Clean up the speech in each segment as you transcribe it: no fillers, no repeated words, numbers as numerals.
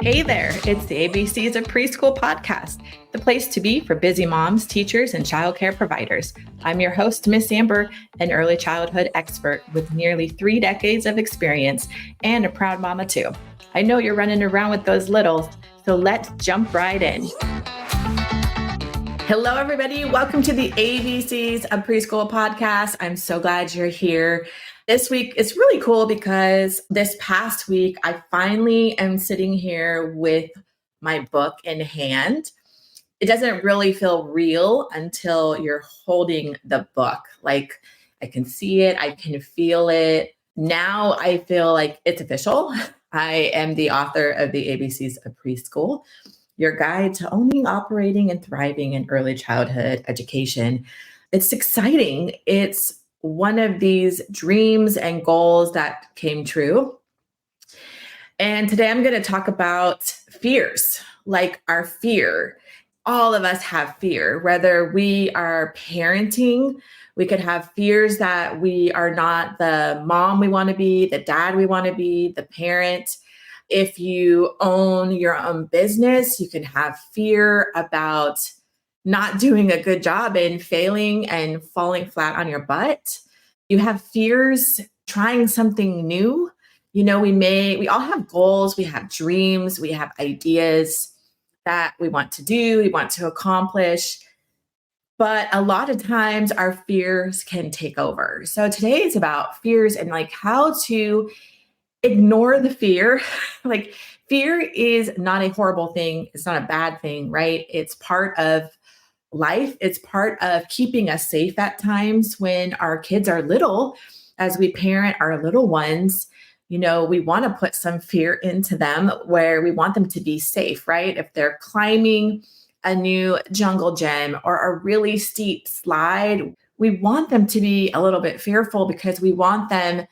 Hey there, it's the ABCs of Preschool podcast, the place to be for busy moms, teachers, and childcare providers. I'm your host, Miss Amber, an early childhood expert with nearly 3 decades of experience and a proud mama too. I know you're running around with those littles, so let's jump right in. Hello, everybody. Welcome to the ABCs of Preschool podcast. I'm so glad you're here. This week is really cool because this past week, I finally am sitting here with my book in hand. It doesn't really feel real until you're holding the book. Like I can see it, I can feel it. Now I feel like it's official. I am the author of the ABCs of Preschool, your guide to owning, operating, and thriving in early childhood education. It's exciting. It's one of these dreams and goals that came true. And today I'm going to talk about fears, like our fear. All of us have fear, whether we are parenting. We could have fears that we are not the mom we want to be, the dad we want to be, the parent. If you own your own business, you can have fear about not doing a good job and failing and falling flat on your butt. You have fears trying something new. You know, we all have goals, we have dreams, we have ideas that we want to do, we want to accomplish. But a lot of times our fears can take over. So today is about fears and like how to ignore the fear. Like fear is not a horrible thing. It's not a bad thing, right? It's part of life. It's part of keeping us safe at times when our kids are little. As we parent our little ones, you know, we want to put some fear into them where we want them to be safe, right? If they're climbing a new jungle gym or a really steep slide, we want them to be a little bit fearful because we want them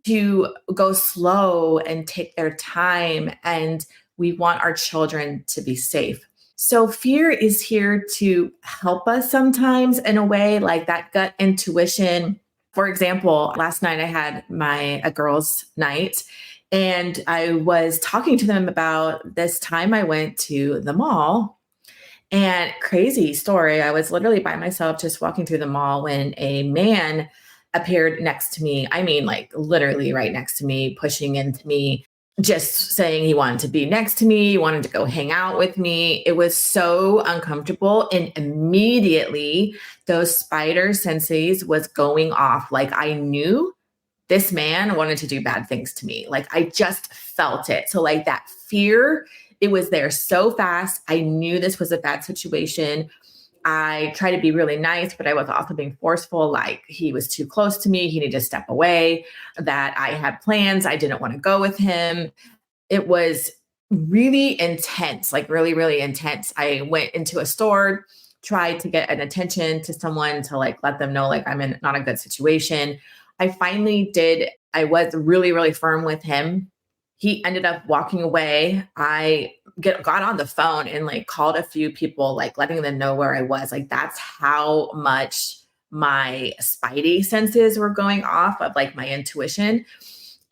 to go slow and take their time, and we want our children to be safe. So fear is here to help us sometimes in a way, like that gut intuition. For example, last night I had a girls' night, and I was talking to them about this time I went to the mall. And crazy story, I was literally by myself just walking through the mall when a man appeared next to me. I mean, like literally right next to me, pushing into me, just saying he wanted to be next to me, he wanted to go hang out with me. It was so uncomfortable. And immediately those spider senses was going off. Like I knew this man wanted to do bad things to me. Like I just felt it. So like that fear, it was there so fast. I knew this was a bad situation. I tried to be really nice, but I was also being forceful. Like he was too close to me. He needed to step away, that I had plans. I didn't want to go with him. It was really intense, like really, really intense. I went into a store, tried to get an attention to someone to like, let them know, like I'm in not a good situation. I finally did. I was really, really firm with him. He ended up walking away. I got on the phone and like called a few people, like letting them know where I was. Like that's how much my spidey senses were going off of like my intuition.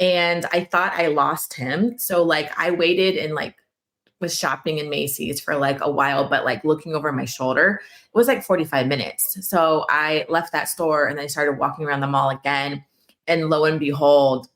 And I thought I lost him. So like I waited and like was shopping in Macy's for like a while, but like looking over my shoulder, it was like 45 minutes. So I left that store and I started walking around the mall again. And lo and behold,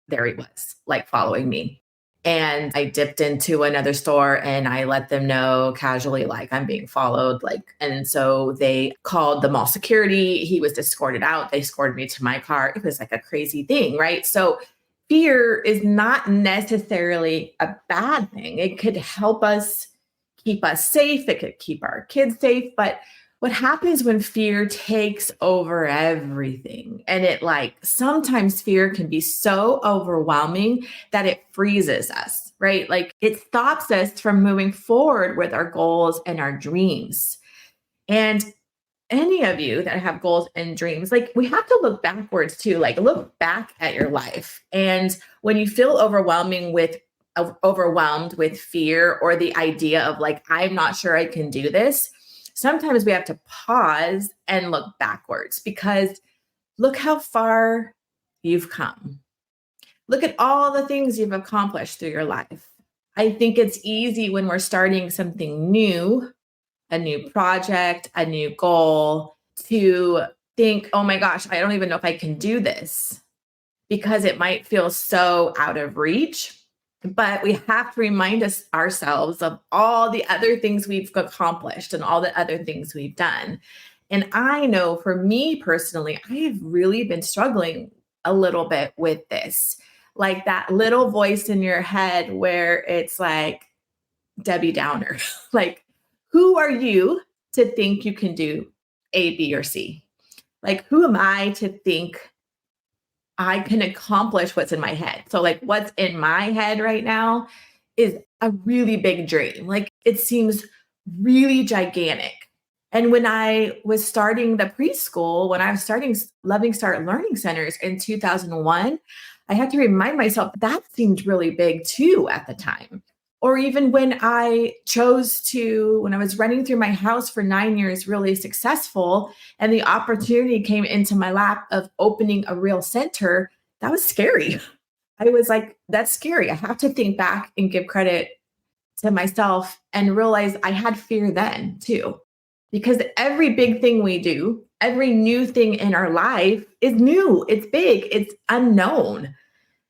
there he was, like following me. And I dipped into another store and I let them know casually, like I'm being followed. Like, and so they called the mall security. He was escorted out. They escorted me to my car. It was like a crazy thing, right? So fear is not necessarily a bad thing. It could help us keep us safe. It could keep our kids safe. But what happens when fear takes over everything? And it like sometimes fear can be so overwhelming that it freezes us, right? Like it stops us from moving forward with our goals and our dreams. And any of you that have goals and dreams, like we have to look backwards too, like look back at your life. And when you feel overwhelmed with fear or the idea of like, I'm not sure I can do this, sometimes we have to pause and look backwards because look how far you've come. Look at all the things you've accomplished through your life. I think it's easy when we're starting something new, a new project, a new goal, to think, oh my gosh, I don't even know if I can do this because it might feel so out of reach. But we have to remind ourselves of all the other things we've accomplished and all the other things we've done. And I know for me personally, I have really been struggling a little bit with this. Like that little voice in your head where it's like Debbie Downer. Like, who are you to think you can do A, B, or C? Like, who am I to think I can accomplish what's in my head? So, like, what's in my head right now is a really big dream. Like, it seems really gigantic. And when I was starting the preschool, when I was starting Loving Start Learning Centers in 2001, I had to remind myself that seemed really big too at the time. Or even when when I was running through my house for 9 years, really successful, and the opportunity came into my lap of opening a real center, that was scary. I was like, that's scary. I have to think back and give credit to myself and realize I had fear then too. Because every big thing we do, every new thing in our life is new, it's big, it's unknown.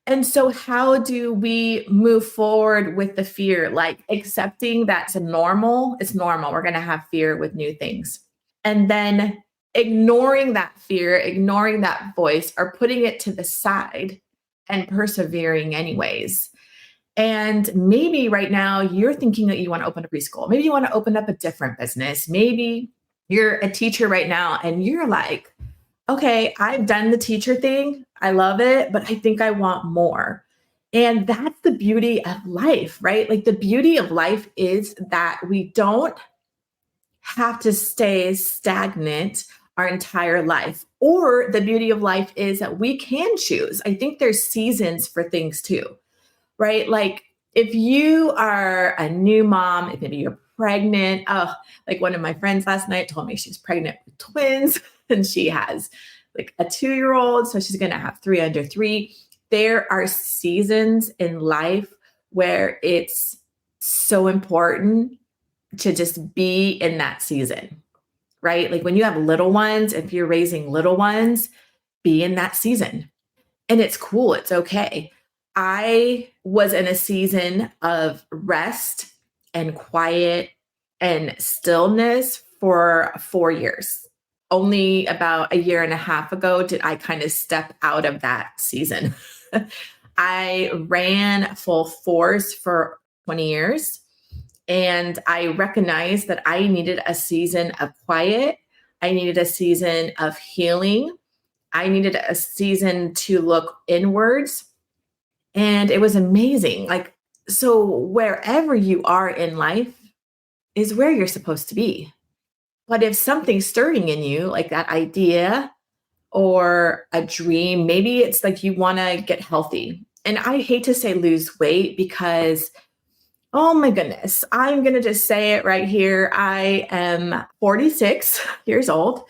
And so, how do we move forward with the fear? Like accepting that's normal. It's normal. We're going to have fear with new things. And then ignoring that fear, ignoring that voice, or putting it to the side and persevering anyways. And maybe right now you're thinking that you want to open a preschool. Maybe you want to open up a different business. Maybe you're a teacher right now and you're like, okay, I've done the teacher thing. I love it, but I think I want more. And that's the beauty of life, right? Like the beauty of life is that we don't have to stay stagnant our entire life. Or the beauty of life is that we can choose. I think there's seasons for things too, right? Like if you are a new mom, if maybe you're pregnant, like one of my friends last night told me she's pregnant with twins and she has like a 2-year-old. So she's going to have 3 under 3. There are seasons in life where it's so important to just be in that season, right? Like when you have little ones, if you're raising little ones, be in that season. And it's cool. It's okay. I was in a season of rest and quiet and stillness for 4 years. Only about a year and a half ago did I kind of step out of that season. I ran full force for 20 years. And I recognized that I needed a season of quiet. I needed a season of healing. I needed a season to look inwards. And it was amazing. Like, so wherever you are in life is where you're supposed to be. But if something's stirring in you, like that idea or a dream, maybe it's like you want to get healthy. And I hate to say lose weight because, oh my goodness, I'm going to just say it right here. I am 46 years old.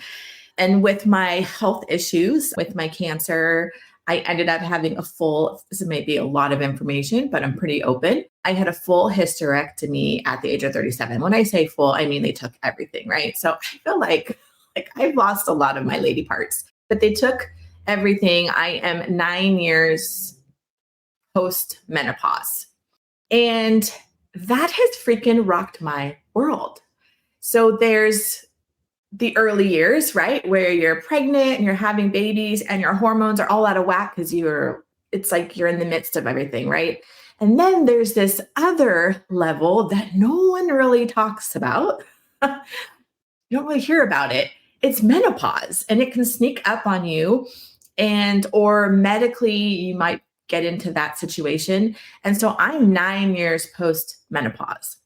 And with my health issues, with my cancer, I ended up having this may be a lot of information, but I'm pretty open. I had a full hysterectomy at the age of 37. When I say full, I mean they took everything, right? So I feel like I've lost a lot of my lady parts, but they took everything. I am 9 years post menopause. And that has freaking rocked my world. So there's the early years, right? Where you're pregnant and you're having babies and your hormones are all out of whack because it's like you're in the midst of everything, right? And then there's this other level that no one really talks about. You don't really hear about it. It's menopause and it can sneak up on you or medically you might get into that situation. And so I'm 9 years post menopause.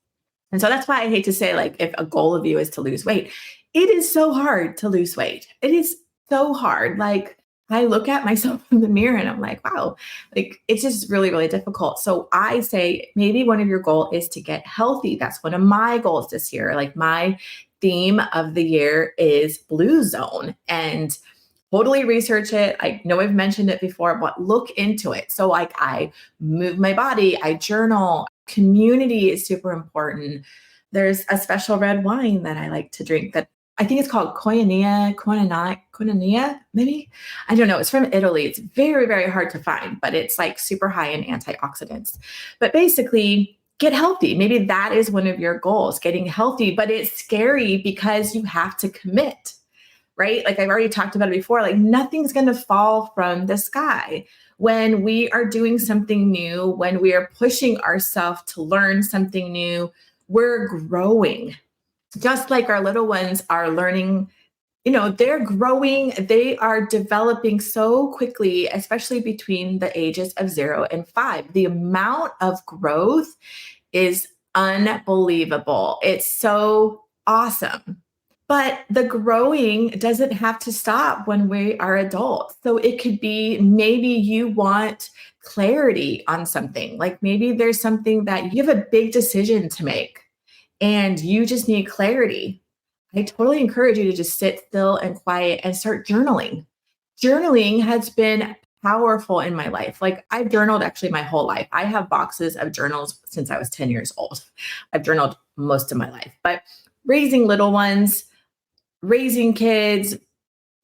And so that's why I hate to say, like, if a goal of you is to lose weight, it is so hard to lose weight. It is so hard. Like, I look at myself in the mirror and I'm like, wow, like, it's just really, really difficult. So I say maybe one of your goals is to get healthy. That's one of my goals this year. Like, my theme of the year is blue zone. And totally research it. I know I've mentioned it before, but look into it. So, like, I move my body, I journal. Community is super important. There's a special red wine that I like to drink that I think it's called Koinonia, maybe. I don't know. It's from Italy. It's very, very hard to find, but it's like super high in antioxidants. But basically, get healthy. Maybe that is one of your goals, getting healthy, but it's scary because you have to commit, right? Like I've already talked about it before, like nothing's going to fall from the sky. When we are doing something new, when we are pushing ourselves to learn something new, we're growing. Just like our little ones are learning, they're growing, they are developing so quickly, especially between the ages of 0 and 5. The amount of growth is unbelievable. It's so awesome. But the growing doesn't have to stop when we are adults. So it could be maybe you want clarity on something. Like maybe there's something that you have a big decision to make and you just need clarity. I totally encourage you to just sit still and quiet and start journaling. Journaling has been powerful in my life. Like I've journaled actually my whole life. I have boxes of journals since I was 10 years old. I've journaled most of my life, but raising little ones, raising kids,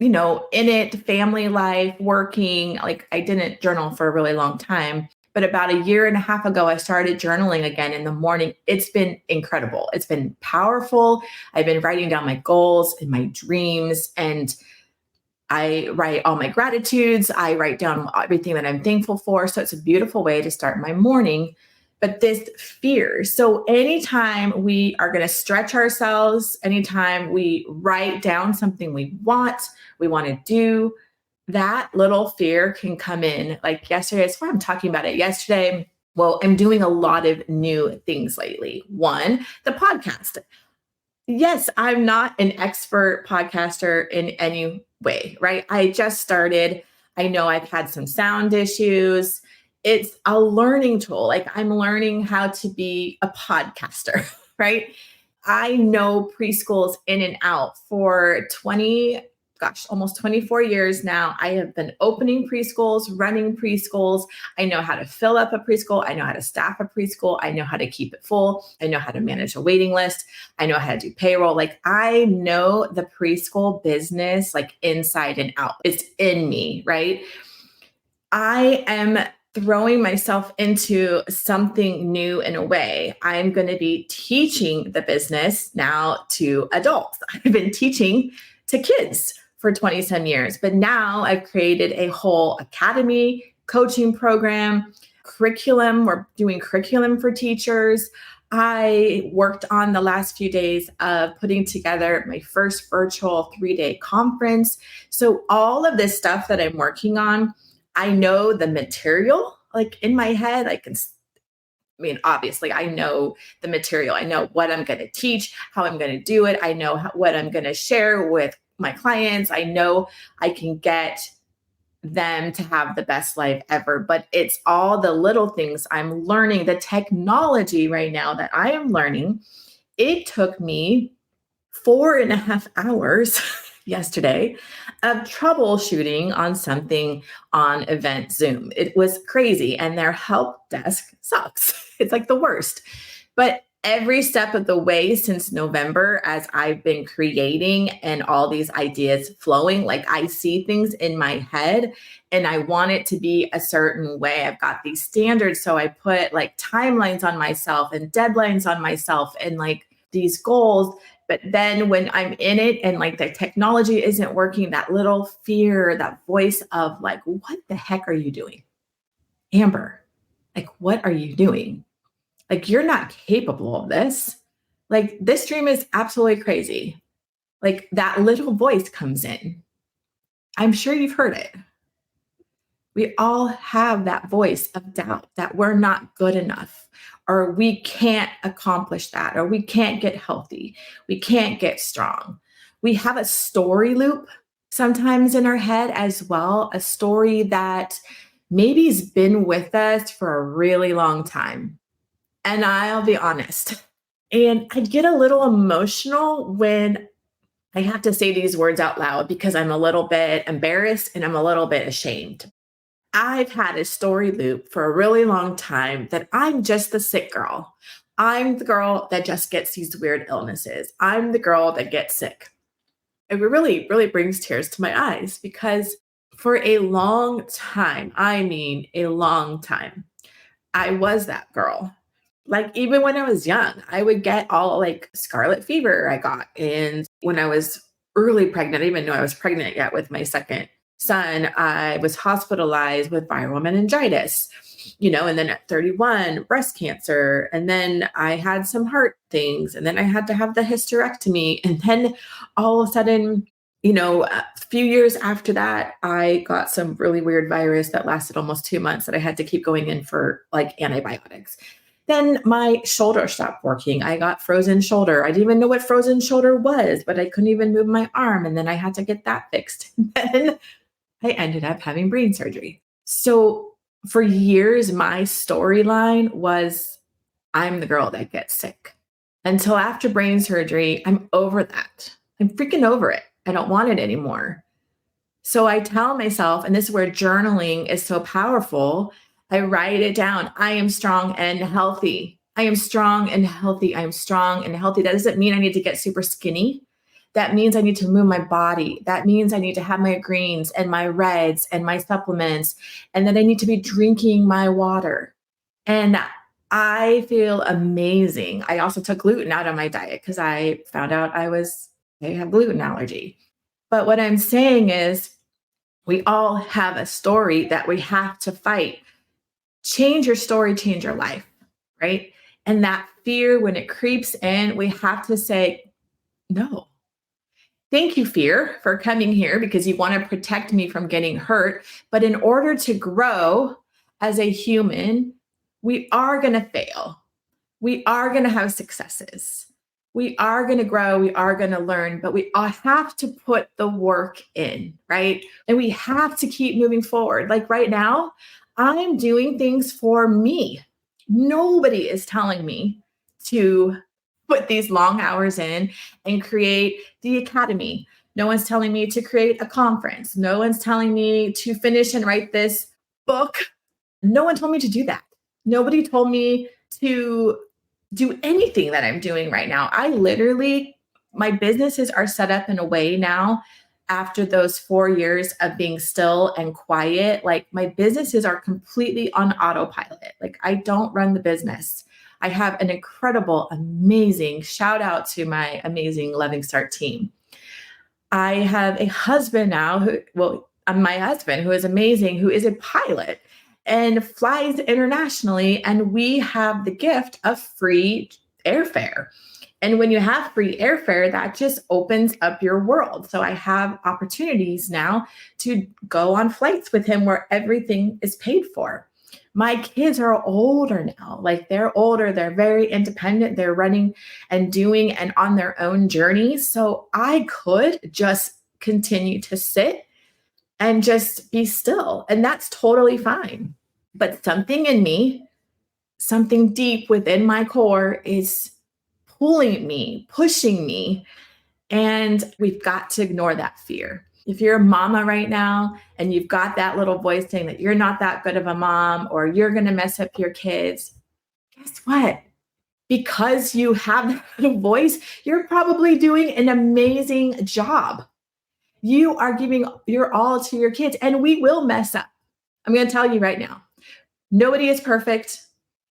in it, family life, working. Like I didn't journal for a really long time, but about a year and a half ago, I started journaling again in the morning. It's been incredible. It's been powerful. I've been writing down my goals and my dreams, and I write all my gratitudes. I write down everything that I'm thankful for. So it's a beautiful way to start my morning. But this fear. So anytime we are going to stretch ourselves, anytime we write down something we want to do, that little fear can come in. Like yesterday, that's why I'm talking about it yesterday. Well, I'm doing a lot of new things lately. One, the podcast. Yes, I'm not an expert podcaster in any way, right? I just started. I know I've had some sound issues. It's a learning tool. Like I'm learning how to be a podcaster, right? I know preschools in and out for 20, gosh, almost 24 years now. I have been opening preschools, running preschools. I know how to fill up a preschool. I know how to staff a preschool. I know how to keep it full. I know how to manage a waiting list. I know how to do payroll. Like I know the preschool business like inside and out. It's in me, right? I am throwing myself into something new in a way. I'm going to be teaching the business now to adults. I've been teaching to kids for 20 some years, but now I've created a whole academy, coaching program, curriculum. We're doing curriculum for teachers. I worked on the last few days of putting together my first virtual 3-day conference. So all of this stuff that I'm working on, I know the material like in my head. Obviously, I know the material. I know what I'm going to teach, how I'm going to do it. I know what I'm going to share with my clients. I know I can get them to have the best life ever. But it's all the little things I'm learning, the technology right now that I am learning. It took me 4.5 hours yesterday of troubleshooting on something on event Zoom. It was crazy. And their help desk sucks. It's like the worst. But every step of the way since November, as I've been creating and all these ideas flowing, like I see things in my head and I want it to be a certain way. I've got these standards. So I put like timelines on myself and deadlines on myself and like these goals. But then when I'm in it and like the technology isn't working, that little fear, that voice of like, what the heck are you doing? Amber, like, what are you doing? Like, you're not capable of this. Like, this dream is absolutely crazy. Like, that little voice comes in. I'm sure you've heard it. We all have that voice of doubt that we're not good enough, or we can't accomplish that, or we can't get healthy, we can't get strong. We have a story loop sometimes in our head as well, a story that maybe's been with us for a really long time. And I'll be honest, and I get a little emotional when I have to say these words out loud because I'm a little bit embarrassed and I'm a little bit ashamed. I've had a story loop for a really long time that I'm just the sick girl. I'm the girl that just gets these weird illnesses. I'm the girl that gets sick. It really, really brings tears to my eyes because for a long time, I mean, a long time, I was that girl. Like even when I was young, I would get all like scarlet fever I got. And when I was early pregnant, I didn't even know I was pregnant yet with my second son, I was hospitalized with viral meningitis, and then at 31, breast cancer. And then I had some heart things. And then I had to have the hysterectomy. And then all of a sudden, a few years after that, I got some really weird virus that lasted almost 2 months that I had to keep going in for like antibiotics. Then my shoulder stopped working. I got frozen shoulder. I didn't even know what frozen shoulder was, but I couldn't even move my arm. And then I had to get that fixed. Then I ended up having brain surgery. So for years, my storyline was I'm the girl that gets sick. Until after brain surgery, I'm over that. I'm freaking over it. I don't want it anymore. So I tell myself, and this is where journaling is so powerful, I write it down. I am strong and healthy. I am strong and healthy. I am strong and healthy. That doesn't mean I need to get super skinny. That means I need to move my body. That means I need to have my greens and my reds and my supplements. And then I need to be drinking my water. And I feel amazing. I also took gluten out of my diet because I found out I have gluten allergy. But what I'm saying is, we all have a story that we have to fight. Change your story, change your life, right? And that fear, when it creeps in, we have to say, no. Thank you, fear, for coming here because you want to protect me from getting hurt. But in order to grow as a human, we are going to fail. We are going to have successes. We are going to grow. We are going to learn, but we all have to put the work in, right? And we have to keep moving forward. Like right now, I'm doing things for me. Nobody is telling me to put these long hours in and create the academy. No one's telling me to create a conference. No one's telling me to finish and write this book. No one told me to do that. Nobody told me to do anything that I'm doing right now. My businesses are set up in a way now after those 4 years of being still and quiet. Like my businesses are completely on autopilot. Like I don't run the business. I have an incredible, amazing shout out to my amazing Loving Start team. I have a husband now my husband who is amazing, who is a pilot and flies internationally. And we have the gift of free airfare. And when you have free airfare, that just opens up your world. So I have opportunities now to go on flights with him where everything is paid for. My kids are older now. Like they're older, they're very independent, they're running and doing and on their own journeys. So I could just continue to sit and just be still. And that's totally fine. But something in me, something deep within my core is pulling me, pushing me. And we've got to ignore that fear. If you're a mama right now and you've got that little voice saying that you're not that good of a mom or you're going to mess up your kids, guess what? Because you have that little voice, you're probably doing an amazing job. You are giving your all to your kids, and we will mess up. I'm going to tell you right now, nobody is perfect.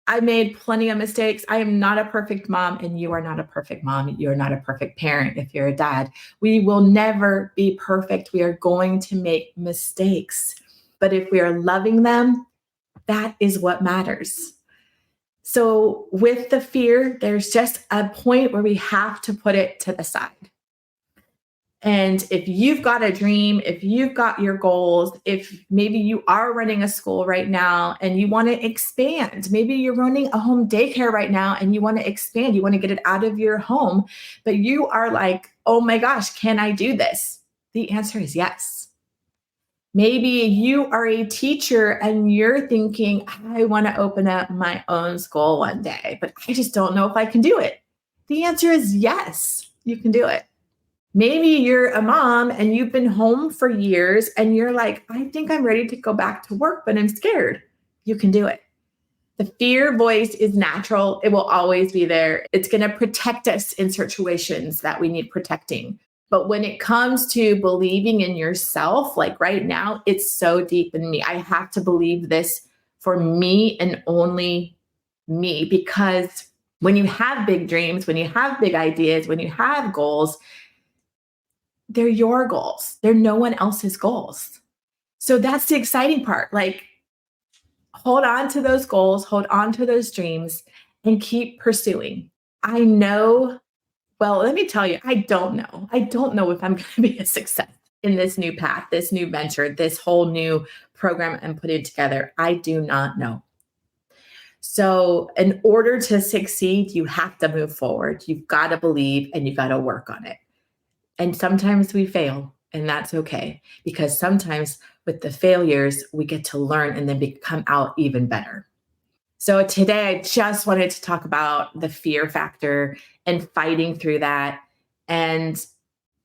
I made plenty of mistakes. I am not a perfect mom, and you are not a perfect mom. You're not a perfect parent if you're a dad. We will never be perfect. We are going to make mistakes. But if we are loving them, that is what matters. So with the fear, there's just a point where we have to put it to the side. And if you've got a dream, if you've got your goals, if maybe you are running a school right now and you want to expand, maybe you're running a home daycare right now and you want to expand, you want to get it out of your home, but you are like, oh my gosh, can I do this? The answer is yes. Maybe you are a teacher and you're thinking, I want to open up my own school one day, but I just don't know if I can do it. The answer is yes, you can do it. Maybe you're a mom and you've been home for years and you're like, I think I'm ready to go back to work, but I'm scared. You can do it. The fear voice is natural. It will always be there. It's going to protect us in situations that we need protecting. But when it comes to believing in yourself, like right now, it's so deep in me. I have to believe this for me and only me, because when you have big dreams, when you have big ideas, when you have goals, they're your goals. They're no one else's goals. So that's the exciting part. Like, hold on to those goals, hold on to those dreams, and keep pursuing. I know, well, let me tell you, I don't know. I don't know if I'm going to be a success in this new path, this new venture, this whole new program I'm putting together. I do not know. So, in order to succeed, you have to move forward. You've got to believe and you've got to work on it. And sometimes we fail, and that's okay, because sometimes with the failures, we get to learn and then become out even better. So today, I just wanted to talk about the fear factor and fighting through that. And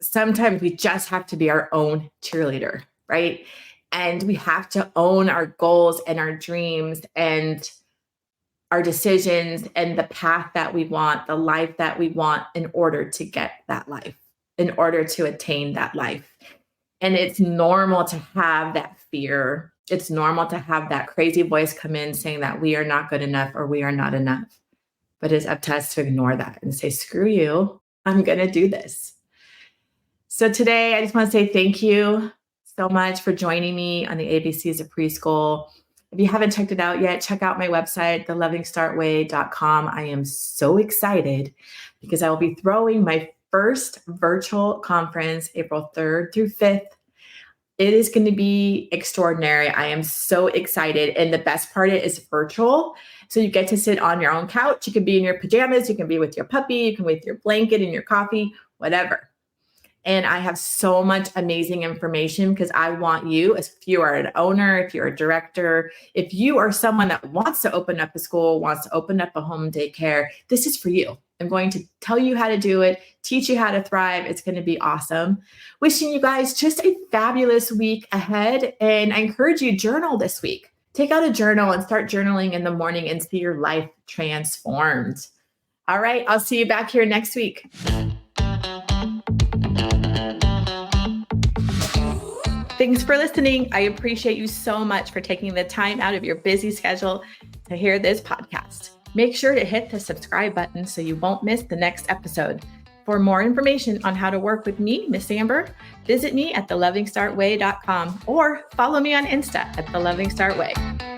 sometimes we just have to be our own cheerleader, right? And we have to own our goals and our dreams and our decisions and the path that we want, the life that we want, in order to get that life, in order to attain that life. And it's normal to have that fear. It's normal to have that crazy voice come in saying that we are not good enough or we are not enough. But it's up to us to ignore that and say, screw you, I'm going to do this. So today, I just want to say thank you so much for joining me on the ABCs of Preschool. If you haven't checked it out yet, check out my website, thelovingstartway.com. I am so excited because I will be throwing my first virtual conference April 3rd through 5th. It is going to be extraordinary. I am so excited. And the best part is virtual. So you get to sit on your own couch. You can be in your pajamas. You can be with your puppy. You can be with your blanket and your coffee, whatever. And I have so much amazing information because I want you, if you are an owner, if you're a director, if you are someone that wants to open up a school, wants to open up a home daycare, this is for you. I'm going to tell you how to do it, teach you how to thrive. It's going to be awesome. Wishing you guys just a fabulous week ahead. And I encourage you, journal this week. Take out a journal and start journaling in the morning and see your life transformed. All right, I'll see you back here next week. Thanks for listening. I appreciate you so much for taking the time out of your busy schedule to hear this podcast. Make sure to hit the subscribe button so you won't miss the next episode. For more information on how to work with me, Miss Amber, visit me at thelovingstartway.com or follow me on Insta at thelovingstartway.